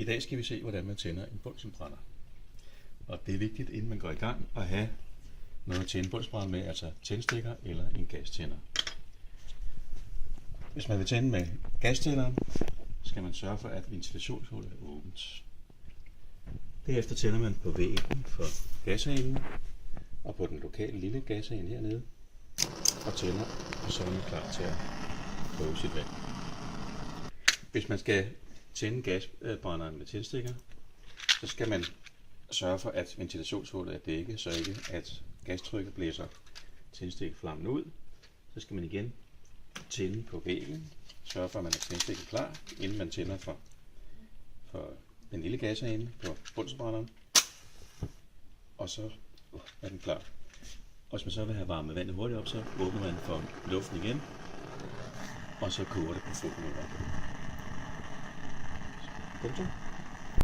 I dag skal vi se, hvordan man tænder en bunsenbrænder. Og det er vigtigt, inden man går i gang, at have noget at tænde bunsenbrænder med, altså tændstikker eller en gastænder. Hvis man vil tænde med gastænderen, skal man sørge for, at ventilationshullet er åbent. Derefter tænder man på væggen for gashanen og på den lokale lille gashane hernede og tænder, og så er man klar til at prøve sit valg. Hvis man skal tænde gasbrænderen med tændstikker, så skal man sørge for, at ventilationshullet er dækket, så ikke at gastrykket blæser tændstikflammen ud. Så skal man igen tænde på væggen, sørge for, at man har tændstikket klar, inden man tænder for den lille gashane på bunsenbrænderen, og så er den klar. Og hvis man så vil have varmet vandet hurtigt op, så åbner man for luften igen, og så koger det på få minutter.